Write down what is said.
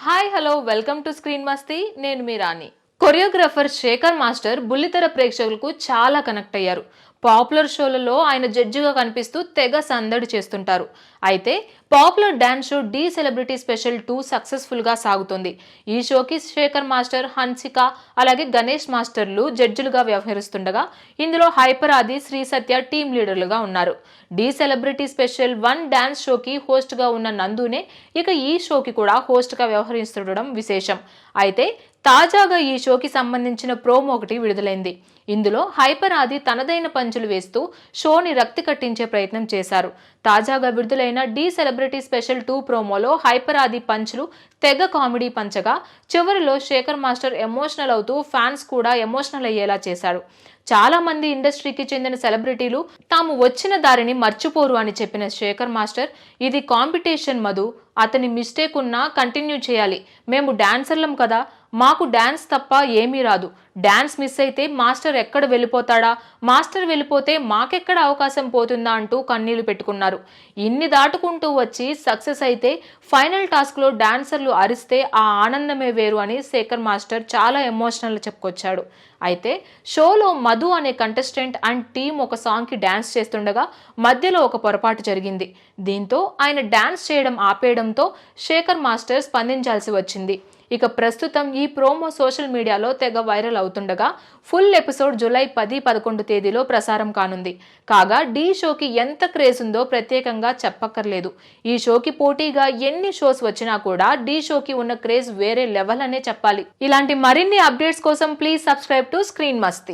Hi hello welcome to screen మస్తీ. నేను మీ రాణి. Choreographer Shekhar master బుల్లితెర ప్రేక్షకులకు చాలా కనెక్ట్ అయ్యారు. పాపులర్ షోలలో ఆయన జడ్జిగా కనిపిస్తూ తెగ సందడి చేస్తుంటారు. అయితే popular dance show Dhee celebrity special 2 successful గా సాగుతుంది. ఈ షోకి శేఖర్ మాస్టర్, హన్సిక అలాగే గణేష్ మాస్టర్లు జడ్జిలుగా వ్యవహరిస్తుండగా ఇందులో హైపర్ ఆది, శ్రీ సత్య టీమ్ లీడర్లుగా ఉన్నారు. డి సెలబ్రిటీ స్పెషల్ 1 డాన్స్ షోకి హోస్ట్ గా ఉన్న నందునే ఇక ఈ షోకి కూడా హోస్ట్ గా వ్యవహరిస్తుండడం విశేషం. అయితే తాజాగా ఈ షోకి సంబంధించిన ప్రోమో ఒకటి విడుదలైంది. ఇందులో హైపర్ ఆది తనదైన పంచులు వేస్తూ షోని రక్తి కట్టించే ప్రయత్నం చేశారు. తాజాగా విడుదలైన డి సెలబ్రిటీ స్పెషల్ 2 ప్రోమోలో హైపర్ ఆది పంచులు తెగ కామెడీ పంచగా చివరిలో శేఖర్ మాస్టర్ ఎమోషనల్ అవుతూ ఫ్యాన్స్ కూడా ఎమోషనల్ అయ్యేలా చేశాడు. చాలా మంది ఇండస్ట్రీకి చెందిన సెలబ్రిటీలు తాము వచ్చిన దారిని మర్చిపోరు అని చెప్పిన శేఖర్ మాస్టర్, ఇది కాంపిటీషన్ మధు, అతని మిస్టేక్ ఉన్నా కంటిన్యూ చేయాలి. మేము డాన్సర్లం కదా, మాకు డాన్స్ తప్ప ఏమీ రాదు. డాన్స్ మిస్ అయితే మాస్టర్ ఎక్కడ వెళ్ళిపోతాడా, మాస్టర్ వెళ్ళిపోతే మాకెక్కడ అవకాశం పోతుందా అంటూ కన్నీళ్లు పెట్టుకున్నారు. ఇన్ని దాటుకుంటూ వచ్చి సక్సెస్ అయితే ఫైనల్ టాస్క్ లో డాన్సర్లు అరిస్తే ఆ ఆనందమే వేరు అని శేఖర్ మాస్టర్ చాలా ఎమోషనల్ చెప్పుకొచ్చాడు. అయితే షోలో మధు అనే కంటెస్టెంట్ అండ్ టీమ్ ఒక సాంగ్ కి డాన్స్ చేస్తుండగా మధ్యలో ఒక పొరపాటు జరిగింది. దీంతో ఆయన డాన్స్ చేయడం ఆపేయడంతో శేఖర్ మాస్టర్ స్పందించాల్సి వచ్చింది. ఇక ప్రస్తుతం ఈ ప్రోమో సోషల్ మీడియాలో తెగ వైరల్ అవుతుండగా ఫుల్ ఎపిసోడ్ జూలై 10-11 తేదీలో ప్రసారం కానుంది. కాగా డి షోకి ఎంత క్రేజ్ ఉందో ప్రత్యేకంగా చెప్పక్కర్లేదు. ఈ షోకి పోటీగా ఎన్ని షోస్ వచ్చినా కూడా డి షోకి ఉన్న క్రేజ్ వేరే లెవెల్ అనే చెప్పాలి. ఇలాంటి మరిన్ని అప్డేట్స్ కోసం please subscribe to screen Masti.